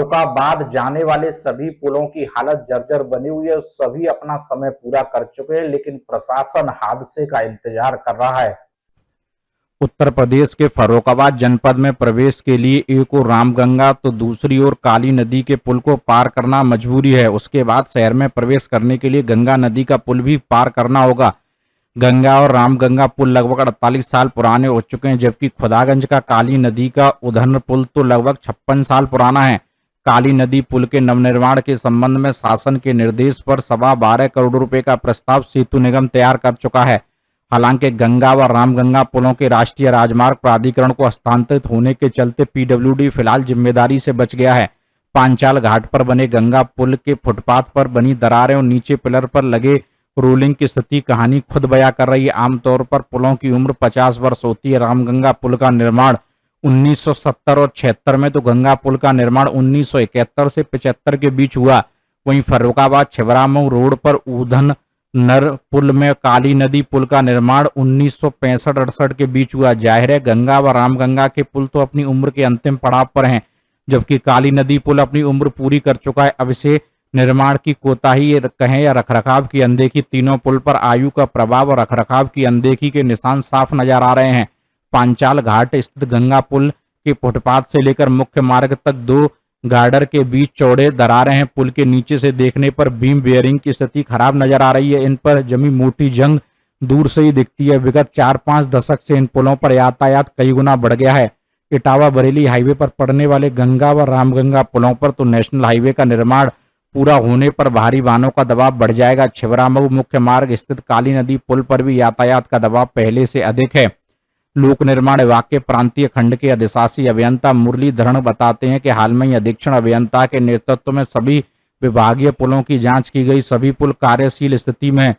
फर्रुखाबाद जाने वाले सभी पुलों की हालत जर्जर बनी हुई है। सभी अपना समय पूरा कर चुके हैं, लेकिन प्रशासन हादसे का इंतजार कर रहा है। उत्तर प्रदेश के फर्रुखाबाद जनपद में प्रवेश के लिए एक ओर रामगंगा तो दूसरी ओर काली नदी के पुल को पार करना मजबूरी है। उसके बाद शहर में प्रवेश करने के लिए गंगा नदी का पुल भी पार करना होगा। गंगा और रामगंगा पुल लगभग 48 साल पुराने हो चुके हैं, जबकि खुदागंज का काली नदी का उधन पुल तो लगभग 56 साल पुराना है। काली नदी पुल के नवनिर्माण के संबंध में शासन के निर्देश पर 12.25 करोड़ रुपए का प्रस्ताव सेतु निगम तैयार कर चुका है। हालांकि गंगा व रामगंगा पुलों के राष्ट्रीय राजमार्ग प्राधिकरण को हस्तांतरित होने के चलते पीडब्ल्यूडी फिलहाल जिम्मेदारी से बच गया है। पांचाल घाट पर बने गंगा पुल के फुटपाथ पर बनी दरारें और नीचे पिलर पर लगे रोलिंग की स्थिति कहानी खुद बयां कर रही है। आमतौर पर पुलों की उम्र 50 वर्ष होती है। रामगंगा पुल का निर्माण 1970 और 76 में तो गंगा पुल का निर्माण 1971 से 75 के बीच हुआ। वहीं फर्रुखाबाद छिबरामऊ रोड पर ऊधन नर पुल में काली नदी पुल का निर्माण 1965-68 के बीच हुआ। जाहिर है गंगा व रामगंगा के पुल तो अपनी उम्र के अंतिम पड़ाव पर हैं, जबकि काली नदी पुल अपनी उम्र पूरी कर चुका है। अब इसे निर्माण की कोताही कहें या रखरखाव की अनदेखी, तीनों पुल पर आयु का प्रभाव और रखरखाव की अनदेखी के निशान साफ नजर आ रहे हैं। पांचाल घाट स्थित गंगा पुल के फुटपाथ से लेकर मुख्य मार्ग तक 2 गार्डर के बीच चौड़े दरारें हैं। पुल के नीचे से देखने पर बीम बेयरिंग की स्थिति खराब नजर आ रही है। इन पर जमी मोटी जंग दूर से ही दिखती है। विगत 4-5 दशक से इन पुलों पर यातायात कई गुना बढ़ गया है। इटावा बरेली हाईवे पर पड़ने वाले गंगा व रामगंगा पुलों पर तो नेशनल हाईवे का निर्माण पूरा होने पर भारी वाहनों का दबाव बढ़ जाएगा। छिबरामऊ मुख्य मार्ग स्थित काली नदी पुल पर भी यातायात का दबाव पहले से अधिक है। लोक निर्माण विभाग के प्रांतीय खंड के अधिशासी अभियंता मुरलीधरण बताते हैं कि हाल में ही अधीक्षण अभियंता के नेतृत्व में सभी विभागीय पुलों की जांच की गई। सभी पुल कार्यशील स्थिति में।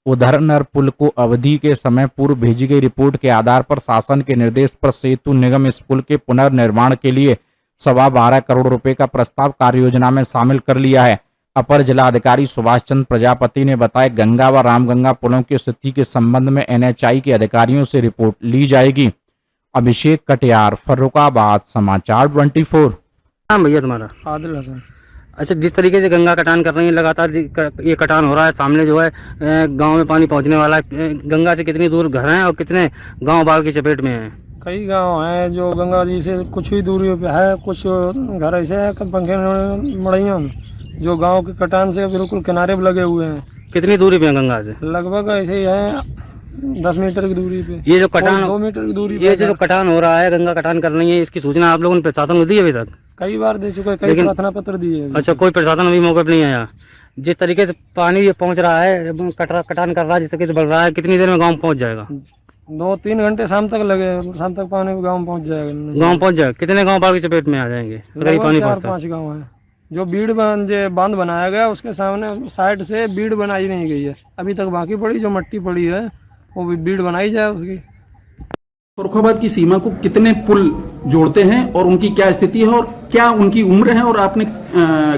उधरनर पुल को अवधि के समय पूर्व भेजी गई रिपोर्ट के आधार पर शासन के निर्देश पर सेतु निगम इस पुल के पुनर्निर्माण के लिए 12.25 करोड़ रुपए का प्रस्ताव कार्य योजना में शामिल कर लिया है। अपर जिलाधिकारी सुभाष चंद्र प्रजापति ने बताया गंगा व रामगंगा पुलों की स्थिति के संबंध में एनएचआई के अधिकारियों से रिपोर्ट ली जाएगी। अभिषेक कटियार, फर्रुखाबाद, समाचार 24। हाँ भैया, तुम्हारा आदिल हसन। अच्छा, जिस तरीके से गंगा कटान कर रही है लगातार ये कटान हो रहा है, सामने जो है गांव में पानी पहुंचने वाला है। गंगा से कितनी दूर घर हैं और कितने गांव बाढ़ की चपेट में हैं? कई गांव हैं जो गंगा जी से कुछ ही दूरी पे है, कुछ घर ऐसे हैं पंखे मड़ैया जो गांव के कटान से बिल्कुल किनारे पे लगे हुए हैं। कितनी दूरी पे है गंगा से? लगभग ऐसे ही है 10 मीटर की दूरी पे। ये जो कटान 2 मीटर की दूरी ये जो कटान हो रहा है, गंगा कटान कर रही है, इसकी सूचना आप लोगों ने प्रशासन को दी अभी तक? कई बार दे चुके, कई प्रार्थना पत्र दिए। अच्छा, कोई प्रशासन अभी मौके पर नहीं आया? जिस तरीके से पानी ये पहुंच रहा है, कटान कर रहा है, जिस तरीके से बढ़ रहा है, कितनी देर में गाँव पहुँच जाएगा? 2-3 घंटे शाम तक लगे, शाम तक पानी गाँव पहुँच जाएगा। गाँव पहुँच जाएगा? कितने गाँव बाढ़ की चपेट में आ जाएंगे? 4-5 गाँव है। जो बीड़ बांध बनाया गया उसके सामने साइड से बीड़ बनाई नहीं गई है, अभी तक बाकी पड़ी जो मट्टी पड़ी है वो भी बीड़ बनाई जाए उसकी। फर्रुखाबाद की सीमा को कितने पुल जोड़ते हैं और उनकी क्या स्थिति है और क्या उनकी उम्र है और आपने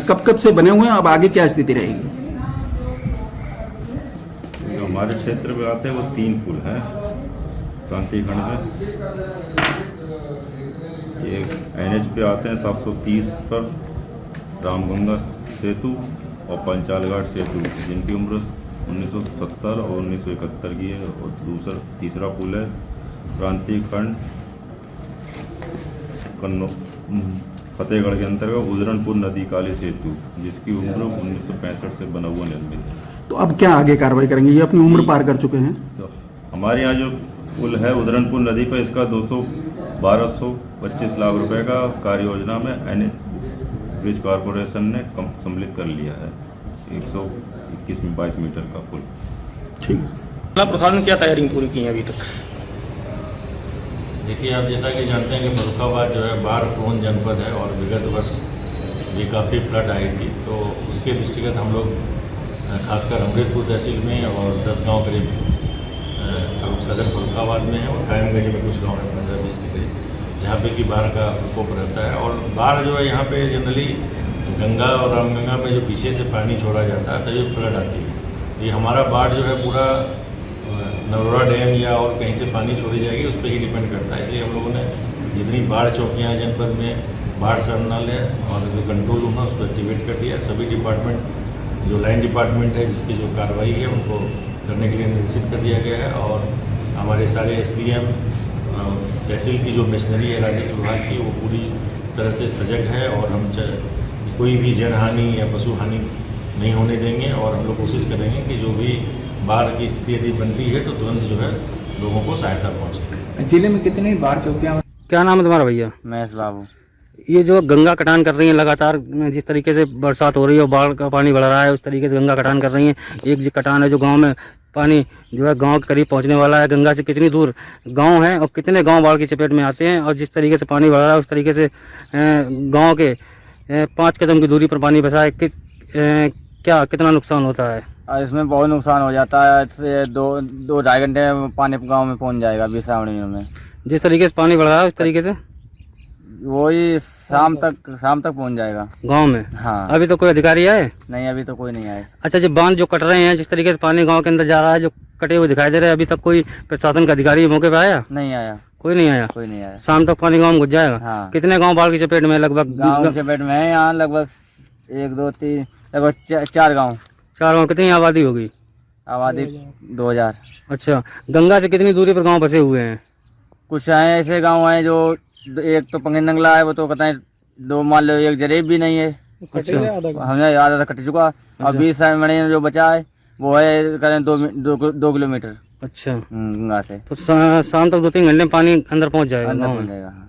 कब कब से बने हुए हैं, अब आगे क्या स्थिति रहेगी? जो हमारे क्षेत्र में आते हैं वो 3 पुल हैं प्रांतीय खंड में। ये NH पे आते हैं 730 पर रामगंगा सेतु और पांचाल घाट सेतु, जिनकी उम्र 1970 और 1971 की है। और तीसरा पुल है प्रांतीय खंड फतेहगढ़ के अंतर्गत उदरनपुर नदी काली सेतु, जिसकी उम्र 1965 से बना हुआ निर्मित है। तो अब क्या आगे कार्रवाई करेंगे? ये अपनी उम्र पार कर चुके हैं। तो हमारे यहाँ जो पुल है उदरनपुर नदी पर, इसका 1225 लाख रुपए का कार्य योजना में ब्रिज कॉरपोरेशन ने सम्मिलित कर लिया है। 121-22 मीटर का पुल। ठीक है। प्रशासन क्या तैयारी पूरी की है अभी तक? देखिए, आप जैसा कि जानते हैं कि फर्रुखाबाद जो है बाढ़ प्रवण जनपद है और विगत वर्ष ये काफ़ी फ्लड आई थी, तो उसके दृष्टिगत हम लोग खासकर अमृतपुर तहसील में और 10 गांव करीब सदर फर्रुखाबाद में है और कायमगंज में कुछ गाँव है 15-20 के करीब, जहाँ पे कि बाढ़ का प्रकोप रहता है। और बाढ़ जो है यहाँ पे जनरली गंगा और रामगंगा में जो पीछे से पानी छोड़ा जाता है तभी फ्लड आती है। ये हमारा बाढ़ जो है पूरा नरोरा डैम या और कहीं से पानी छोड़ी जाएगी उस पर ही डिपेंड करता है। इसलिए हम लोगों ने जितनी बाढ़ चौकियाँ जनपद में बाढ़ संचालनालय और जो कंट्रोल रूम है उसको एक्टिवेट कर दिया। सभी डिपार्टमेंट जो लाइन डिपार्टमेंट है जिसकी जो कार्रवाई है उनको करने के लिए निर्देशित कर दिया गया है और हमारे सारे SDM तहसील की जो मशीनरी है राजस्व विभाग की वो पूरी तरह से सजग है और हम कोई भी जनहानि या पशु हानि नहीं होने देंगे और हम लोग कोशिश करेंगे कि जो भी बाढ़ की स्थिति यदि बनती है तो तुरंत जो है लोगों को सहायता पहुँचे। जिले में कितनी बाढ़ चौकियां? क्या नाम है तुम्हारा भैया? महेश बाबू। ये जो गंगा कटान कर रही है लगातार, जिस तरीके से बरसात हो रही है और बाढ़ का पानी बढ़ रहा है, उस तरीके से गंगा कटान कर रही है। एक जो कटान है जो गांव में पानी जो है गांव के करीब पहुंचने वाला है, गंगा से कितनी दूर गांव है और कितने गांव बाढ़ की चपेट में आते हैं, और जिस तरीके से पानी बढ़ रहा है उस तरीके से गांव के 5 कदम की दूरी पर पानी बसा है। क्या कितना नुकसान होता है? इसमें बहुत नुकसान हो जाता है। इससे 2-2.5 घंटे में पानी गांव में पहुंच जाएगा 20 सावणियों में। जिस तरीके से पानी बढ़ रहा है उस तरीके से वही शाम तक पहुंच जाएगा गांव में। हाँ। अभी तो कोई अधिकारी आए? नहीं, अभी तो कोई नहीं आया। अच्छा, जो बांध जो कट रहे हैं, जिस तरीके से पानी गांव के अंदर जा रहा है, जो कटे हुए दिखाई दे रहे हैं, अभी तक कोई प्रशासन का अधिकारी मौके पे आया? नहीं आया, कोई नहीं आया। कोई नहीं आया। शाम तक पानी गांव में घुस जाएगा। हाँ। कितने गांव बाढ़ की चपेट में? लगभग गाँव की चपेट में है यहाँ लगभग 1 2 3 लगभग 4 गाँव। 4 गाँव। कितनी आबादी होगी? आबादी 2000। अच्छा, गंगा से कितनी दूरी पर गांव बसे हुए हैं? कुछ है ऐसे गाँव हैं जो एक तो पंगे नंगला है, वो तो कहते हैं 2 मान लो, एक जरीब भी नहीं है। अच्छा, हमने आधा कट चुका। और 20 सावणी जो बचा है वो है करें 2 किलोमीटर अच्छा गंगा से। तो शाम तक 2-3 घंटे में पानी अंदर पहुंच जाएगा अंदर गाँव पहुंच में। जाएगा।